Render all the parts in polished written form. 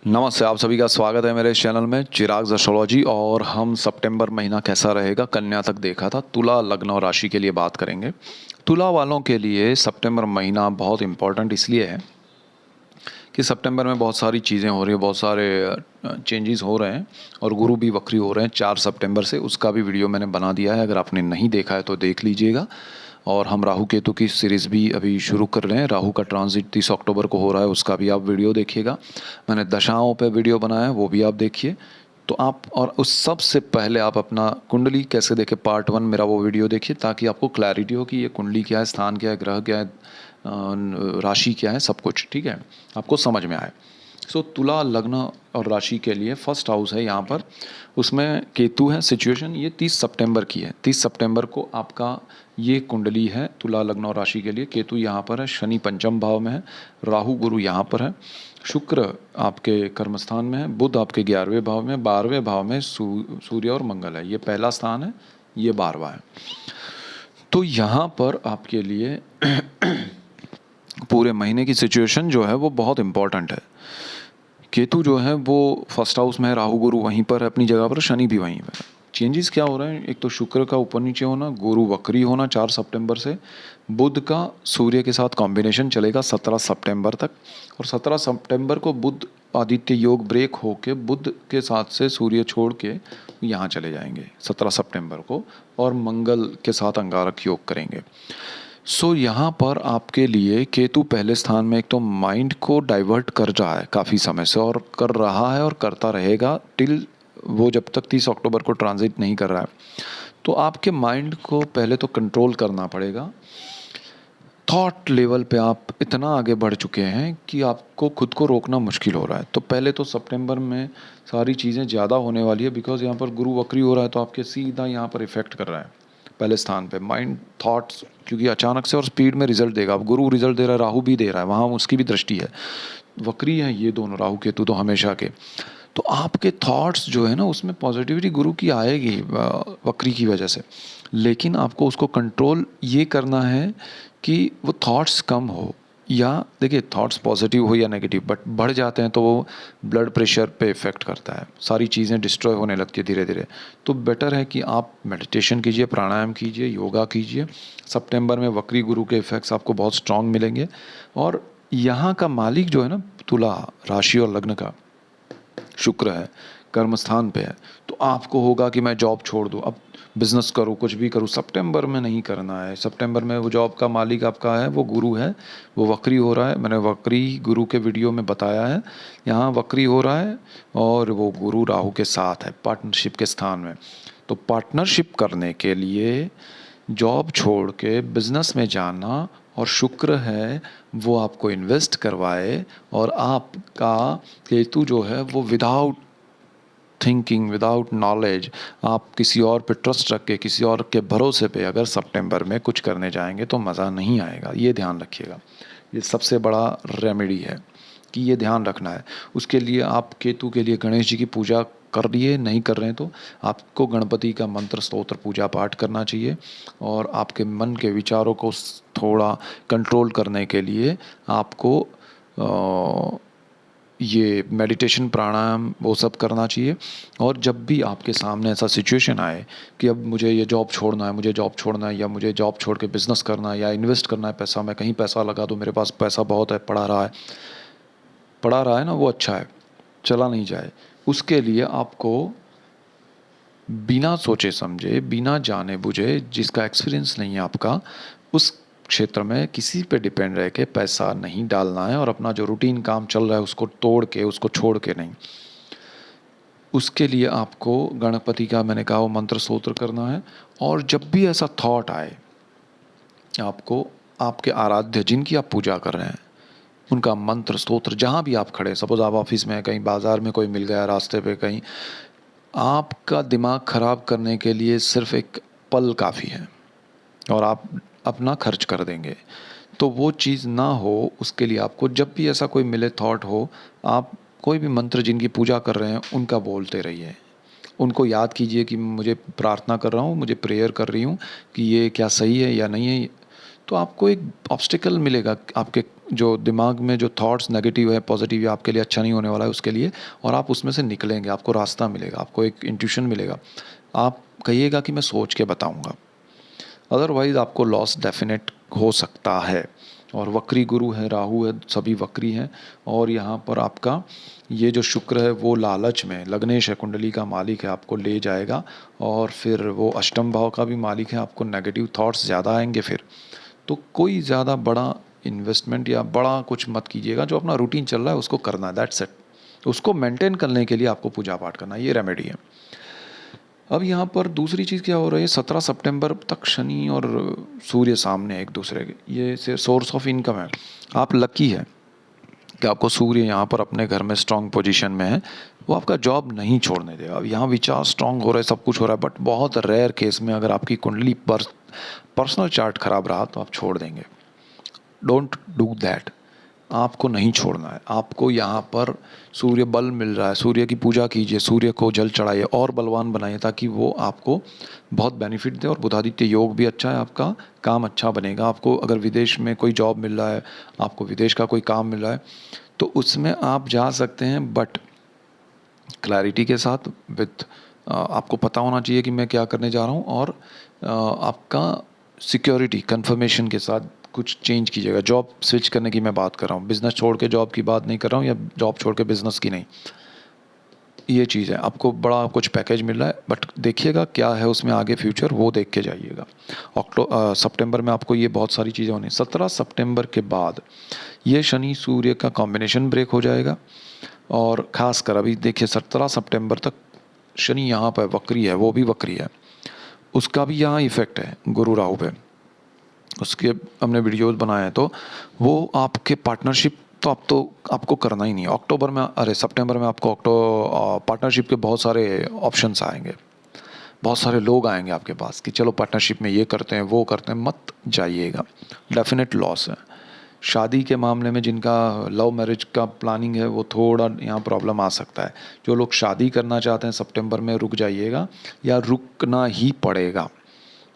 नमस्ते, आप सभी का स्वागत है मेरे इस चैनल में चिराग एस्ट्रोलॉजी। और हम सितंबर महीना कैसा रहेगा कन्या तक देखा था, तुला लग्न और राशि के लिए बात करेंगे। तुला वालों के लिए सितंबर महीना बहुत इम्पोर्टेंट इसलिए है कि सितंबर में बहुत सारी चीज़ें हो रही हैं, बहुत सारे चेंजेस हो रहे हैं और गुरु भी वक्री हो रहे हैं 4 सितंबर से। उसका भी वीडियो मैंने बना दिया है, अगर आपने नहीं देखा है तो देख लीजिएगा। और हम राहु केतु की सीरीज़ भी अभी शुरू कर रहे हैं। राहु का ट्रांजिट 30 अक्टूबर को हो रहा है, उसका भी आप वीडियो देखिएगा। मैंने दशाओं पे वीडियो बनाया है, वो भी आप देखिए। तो आप और उस सबसे पहले आप अपना कुंडली कैसे देखें पार्ट 1 मेरा वो वीडियो देखिए, ताकि आपको क्लैरिटी हो कि ये कुंडली क्या है, स्थान क्या है, ग्रह क्या है, राशि क्या है, सब कुछ ठीक है, आपको समझ में आए। सो तुला लग्न और राशि के लिए फर्स्ट हाउस है यहाँ पर, उसमें केतु है। सिचुएशन ये 30 सितंबर की है। 30 सितंबर को आपका ये कुंडली है तुला लग्न और राशि के लिए। केतु यहाँ पर है, शनि पंचम भाव में है, राहु गुरु यहाँ पर है, शुक्र आपके कर्मस्थान में है, बुध आपके 11वें भाव में, 12वें भाव में सूर्य और मंगल है। ये पहला स्थान है, ये 12वां है। तो यहाँ पर आपके लिए पूरे महीने की सिचुएशन जो है वो बहुत इम्पॉर्टेंट है। केतु जो है वो फर्स्ट हाउस में है, राहु गुरु वहीं पर है अपनी जगह पर, शनि भी वहीं पर है। चेंजेस क्या हो रहे हैं, एक तो शुक्र का ऊपर नीचे होना, गुरु वक्री होना 4 सितंबर से, बुध का सूर्य के साथ कॉम्बिनेशन चलेगा 17 सितंबर तक, और 17 सितंबर को बुध आदित्य योग ब्रेक होके बुध के साथ से सूर्य छोड़ के यहाँ चले जाएंगे 17 सितंबर को, और मंगल के साथ अंगारक योग करेंगे। सो यहाँ पर आपके लिए केतु पहले स्थान में एक तो माइंड को डाइवर्ट कर रहा है काफ़ी समय से, और कर रहा है और करता रहेगा टिल वो जब तक 30 अक्टूबर को ट्रांजिट नहीं कर रहा है। तो आपके माइंड को पहले तो कंट्रोल करना पड़ेगा। थॉट लेवल पे आप इतना आगे बढ़ चुके हैं कि आपको खुद को रोकना मुश्किल हो रहा है। तो पहले तो सितंबर में सारी चीज़ें ज़्यादा होने वाली है, बिकॉज यहाँ पर गुरु वक्री हो रहा है, तो आपके सीधा यहाँ पर इफेक्ट कर रहा है पहले स्थान पे माइंड थॉट्स, क्योंकि अचानक से और स्पीड में रिजल्ट देगा। अब गुरु रिजल्ट दे रहा है, राहु भी दे रहा है, वहाँ उसकी भी दृष्टि है, वक्री है ये दोनों राहु केतु तो हमेशा के। तो आपके थॉट्स जो है ना उसमें पॉजिटिविटी गुरु की आएगी वक्री की वजह से, लेकिन आपको उसको कंट्रोल ये करना है कि वो थॉट्स कम हो, या देखिए थॉट्स पॉजिटिव हो या नेगेटिव, बट बढ़ जाते हैं तो वो ब्लड प्रेशर पे इफ़ेक्ट करता है, सारी चीज़ें डिस्ट्रॉय होने लगती है धीरे धीरे। तो बेटर है कि आप मेडिटेशन कीजिए, प्राणायाम कीजिए, योगा कीजिए। सितंबर में वक्री गुरु के इफ़ेक्ट्स आपको बहुत स्ट्रांग मिलेंगे। और यहाँ का मालिक जो है ना तुला राशि और लग्न का, शुक्र है, कर्मस्थान पे है। तो आपको होगा कि मैं जॉब छोड़ दूँ, अब बिज़नेस करूँ, कुछ भी करूँ, सितंबर में नहीं करना है। सितंबर में वो जॉब का मालिक आपका है वो गुरु है, वो वक्री हो रहा है। मैंने वक्री गुरु के वीडियो में बताया है, यहाँ वक्री हो रहा है और वो गुरु राहु के साथ है पार्टनरशिप के स्थान में। तो पार्टनरशिप करने के लिए जॉब छोड़ के बिज़नेस में जाना, और शुक्र है वो आपको इन्वेस्ट करवाए, और आपका केतु जो है वो विदाउट थिंकिंग, विदाउट नॉलेज, आप किसी और पे ट्रस्ट रख के किसी और के भरोसे पे अगर सितंबर में कुछ करने जाएंगे तो मज़ा नहीं आएगा, ये ध्यान रखिएगा। ये सबसे बड़ा रेमेडी है कि ये ध्यान रखना है। उसके लिए आप केतु के लिए गणेश जी की पूजा कर लिए, नहीं कर रहे हैं तो आपको गणपति का मंत्र स्तोत्र पूजा पाठ करना चाहिए। और आपके मन के विचारों को थोड़ा कंट्रोल करने के लिए आपको ये मेडिटेशन प्राणायाम वो सब करना चाहिए। और जब भी आपके सामने ऐसा सिचुएशन आए कि अब मुझे ये जॉब छोड़ना है, मुझे जॉब छोड़ना है, या मुझे जॉब छोड़ के बिज़नेस करना है, या इन्वेस्ट करना है पैसा, मैं कहीं पैसा लगा दूँ, मेरे पास पैसा बहुत है, पड़ा रहा है ना वो अच्छा है, चला नहीं जाए, उसके लिए आपको बिना सोचे समझे, बिना जाने बुझे, जिसका एक्सपीरियंस नहीं है आपका उस क्षेत्र में, किसी पे डिपेंड रह के पैसा नहीं डालना है, और अपना जो रूटीन काम चल रहा है उसको तोड़ के, उसको छोड़ के नहीं। उसके लिए आपको गणपति का मैंने कहा वो मंत्र स्तोत्र करना है। और जब भी ऐसा थॉट आए आपको, आपके आराध्य जिनकी आप पूजा कर रहे हैं उनका मंत्र स्तोत्र, जहाँ भी आप खड़े, सपोज आप ऑफिस में, कहीं बाजार में कोई मिल गया रास्ते पे कहीं, आपका दिमाग खराब करने के लिए सिर्फ एक पल काफ़ी है और आप अपना खर्च कर देंगे। तो वो चीज़ ना हो, उसके लिए आपको जब भी ऐसा कोई मिले थॉट हो, आप कोई भी मंत्र जिनकी पूजा कर रहे हैं उनका बोलते रहिए। उनको याद कीजिए कि मुझे प्रार्थना कर रहा हूँ, मुझे प्रेयर कर रही हूँ कि ये क्या सही है या नहीं है। तो आपको एक ऑब्स्टिकल मिलेगा आपके जो दिमाग में जो थॉट्स नेगेटिव है, पॉजिटिव है, आपके लिए अच्छा नहीं होने वाला है उसके लिए, और आप उसमें से निकलेंगे, आपको रास्ता मिलेगा, आपको एक इंट्यूशन मिलेगा। आप कहिएगा कि मैं सोच के बताऊंगा, अदरवाइज आपको लॉस डेफिनेट हो सकता है। और वक्री गुरु है, राहु है, सभी वक्री हैं। और यहाँ पर आपका ये जो शुक्र है वो लालच में, लग्नेश है, कुंडली का मालिक है, आपको ले जाएगा। और फिर वो अष्टम भाव का भी मालिक है, आपको नेगेटिव थॉट्स ज़्यादा आएंगे फिर। तो कोई ज़्यादा बड़ा इन्वेस्टमेंट या बड़ा कुछ मत कीजिएगा, जो अपना रूटीन चल रहा है उसको करना है, दैट्स इट। उसको मेंटेन करने के लिए आपको पूजा पाठ करना है, ये रेमेडी है। अब यहाँ पर दूसरी चीज़ क्या हो रही है, 17 सितंबर तक शनि और सूर्य सामने एक दूसरे के, ये सोर्स ऑफ इनकम है। आप लकी है कि आपको सूर्य यहाँ पर अपने घर में स्ट्रांग पोजीशन में है, वो आपका जॉब नहीं छोड़ने देगा। अब यहाँ विचार स्ट्रांग हो रहे, सब कुछ हो रहा है, बट बहुत रेयर केस में अगर आपकी कुंडली पर पर्सनल चार्ट खराब रहा तो आप छोड़ देंगे। डोंट डू दैट, आपको नहीं छोड़ना है। आपको यहाँ पर सूर्य बल मिल रहा है, सूर्य की पूजा कीजिए, सूर्य को जल चढ़ाइए और बलवान बनाइए, ताकि वो आपको बहुत बेनिफिट दे। और बुधादित्य योग भी अच्छा है, आपका काम अच्छा बनेगा। आपको अगर विदेश में कोई जॉब मिल रहा है, आपको विदेश का कोई काम मिल रहा है, तो उसमें आप जा सकते हैं, बट क्लैरिटी के साथ, विथ आपको पता होना चाहिए कि मैं क्या करने जा रहा हूँ। और आपका सिक्योरिटी कंफर्मेशन के साथ कुछ चेंज कीजिएगा। जॉब स्विच करने की मैं बात कर रहा हूँ, बिज़नेस छोड़ के जॉब की बात नहीं कर रहा हूँ, या जॉब छोड़ के बिज़नेस की नहीं। ये चीज़ है, आपको बड़ा कुछ पैकेज मिल रहा है, बट देखिएगा क्या है उसमें आगे फ्यूचर, वो देख के जाइएगा। सितंबर में आपको ये बहुत सारी चीज़ें होनी। 17 सितंबर के बाद ये शनि सूर्य का कॉम्बिनेशन ब्रेक हो जाएगा। और ख़ासकर अभी देखिए 17 सितंबर तक शनि यहाँ पर वक्री है, वो भी वक्री है, उसका भी यहाँ इफ़ेक्ट है गुरु राहु पे। उसके हमने वीडियोस बनाए हैं, तो वो आपके पार्टनरशिप तो आप तो आपको करना ही नहीं है। अक्टूबर में, अरे सितंबर में आपको पार्टनरशिप के बहुत सारे ऑप्शंस आएंगे, बहुत सारे लोग आएंगे आपके पास कि चलो पार्टनरशिप में ये करते हैं, वो करते हैं, मत जाइएगा, डेफिनेट लॉस है। शादी के मामले में जिनका लव मैरिज का प्लानिंग है, वो थोड़ा यहाँ प्रॉब्लम आ सकता है। जो लोग शादी करना चाहते हैं सितंबर में, रुक जाइएगा, या रुकना ही पड़ेगा।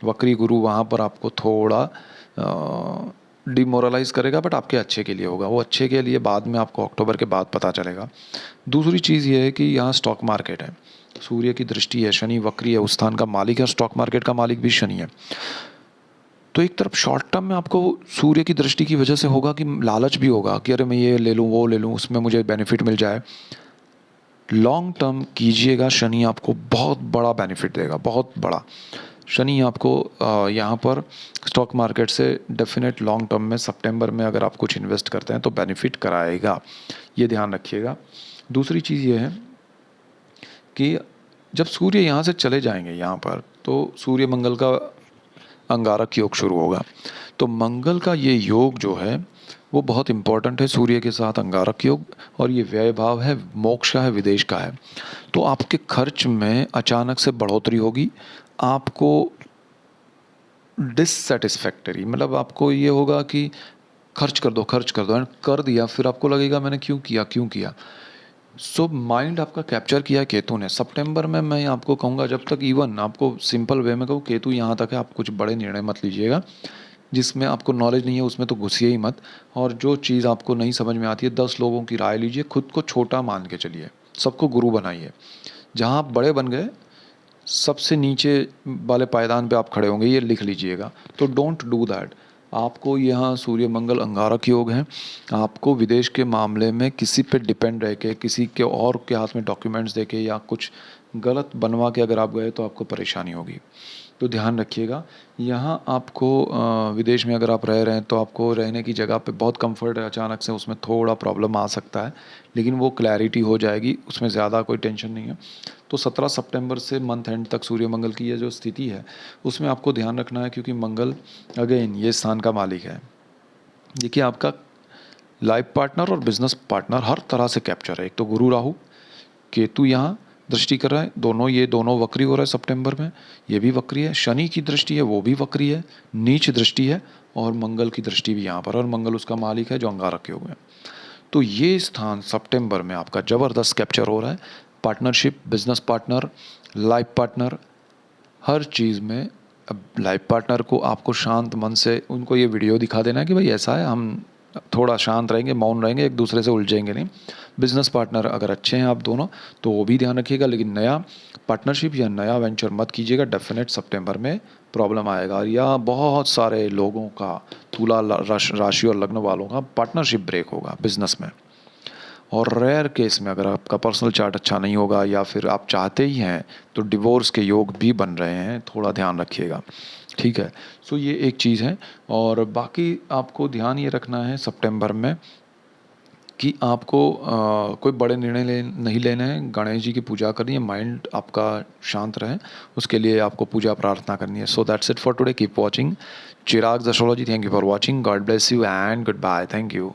वक्री गुरु वहाँ पर आपको थोड़ा डिमोरलाइज करेगा, बट आपके अच्छे के लिए होगा, वो अच्छे के लिए बाद में आपको अक्टूबर के बाद पता चलेगा। दूसरी चीज़ ये है कि यहाँ स्टॉक मार्केट है, सूर्य की दृष्टि है, शनि वक्री है, उस स्थान का मालिक है, स्टॉक मार्केट का मालिक भी शनि है। तो एक तरफ शॉर्ट टर्म में आपको सूर्य की दृष्टि की वजह से होगा कि लालच भी होगा कि अरे मैं ये ले लूँ, वो ले लूँ, उसमें मुझे बेनिफिट मिल जाए। लॉन्ग टर्म कीजिएगा, शनि आपको बहुत बड़ा बेनिफिट देगा, बहुत बड़ा। शनि आपको यहाँ पर स्टॉक मार्केट से डेफिनेट लॉन्ग टर्म में सितंबर में अगर आप कुछ इन्वेस्ट करते हैं तो बेनिफिट कराएगा, ये ध्यान रखिएगा। दूसरी चीज़ ये है कि जब सूर्य यहाँ से चले जाएंगे यहाँ पर, तो सूर्य मंगल का अंगारक योग शुरू होगा। तो मंगल का ये योग जो है वो बहुत इंपॉर्टेंट है, सूर्य के साथ अंगारक योग, और ये व्यय भाव है, मोक्ष है, विदेश का है। तो आपके खर्च में अचानक से बढ़ोतरी होगी, आपको डिससेटिस्फैक्टरी, मतलब आपको ये होगा कि खर्च कर दो, खर्च कर दो, एंड कर दिया, फिर आपको लगेगा मैंने क्यों किया, क्यों किया। सो माइंड आपका कैप्चर किया है केतु ने। सितंबर में मैं आपको कहूँगा, जब तक इवन आपको सिंपल वे में कहूँ, केतु यहाँ तक है, आप कुछ बड़े निर्णय मत लीजिएगा। जिसमें आपको नॉलेज नहीं है उसमें तो घुसिए ही मत। और जो चीज़ आपको नहीं समझ में आती है, 10 लोगों की राय लीजिए, खुद को छोटा मान के चलिए, सबको गुरु बनाइए। जहाँ आप बड़े बन गए, सबसे नीचे वाले पायदान पे आप खड़े होंगे, ये लिख लीजिएगा। तो डोंट डू दैट। आपको यहाँ सूर्य मंगल अंगारक योग है, आपको विदेश के मामले में किसी पे डिपेंड रह के, किसी के और के हाथ में डॉक्यूमेंट्स दे के या कुछ गलत बनवा के अगर आप गए तो आपको परेशानी होगी। तो ध्यान रखिएगा। यहाँ आपको विदेश में अगर आप रह रहे हैं तो आपको रहने की जगह पे बहुत कंफर्ट है, अचानक से उसमें थोड़ा प्रॉब्लम आ सकता है, लेकिन वो क्लैरिटी हो जाएगी, उसमें ज़्यादा कोई टेंशन नहीं है। तो 17 सितंबर से मंथ एंड तक सूर्य मंगल की ये जो स्थिति है उसमें आपको ध्यान रखना है, क्योंकि मंगल अगेन ये स्थान का मालिक है। देखिए आपका लाइफ पार्टनर और बिजनेस पार्टनर हर तरह से कैप्चर है। एक तो गुरु राहु, केतु यहाँ दृष्टि कर रहा है, ये दोनों वक्री हो रहा है सितंबर में, ये भी वक्री है, शनि की दृष्टि है वो भी वक्री है, नीच दृष्टि है, और मंगल की दृष्टि भी यहाँ पर, और मंगल उसका मालिक है जो अंगारक योग है। तो ये स्थान सितंबर में आपका ज़बरदस्त कैप्चर हो रहा है। Partnership, business partner, life partner, हर चीज़ में। अब लाइफ पार्टनर को आपको शांत मन से उनको ये वीडियो दिखा देना है कि भाई ऐसा है, हम थोड़ा शांत रहेंगे, मौन रहेंगे, एक दूसरे से उलझेंगे नहीं। बिजनेस पार्टनर अगर अच्छे हैं आप दोनों तो वो भी ध्यान रखिएगा, लेकिन नया पार्टनरशिप या नया वेंचर मत कीजिएगा, डेफिनेट सितंबर में प्रॉब्लम आएगा। या बहुत सारे लोगों का, तुला राशि और लग्न वालों का पार्टनरशिप ब्रेक होगा बिजनेस में। और रेयर केस में अगर आपका पर्सनल चार्ट अच्छा नहीं होगा या फिर आप चाहते ही हैं तो डिवोर्स के योग भी बन रहे हैं, थोड़ा ध्यान रखिएगा, ठीक है। सो ये एक चीज़ है। और बाकी आपको ध्यान ये रखना है सितंबर में कि आपको कोई बड़े निर्णय नहीं लेने हैं। गणेश जी की पूजा करनी है, माइंड आपका शांत रहे, उसके लिए आपको पूजा प्रार्थना करनी है। So that's it for today, keep watching Chirag's astrology. Thank you for watching, God bless you and goodbye, thank you.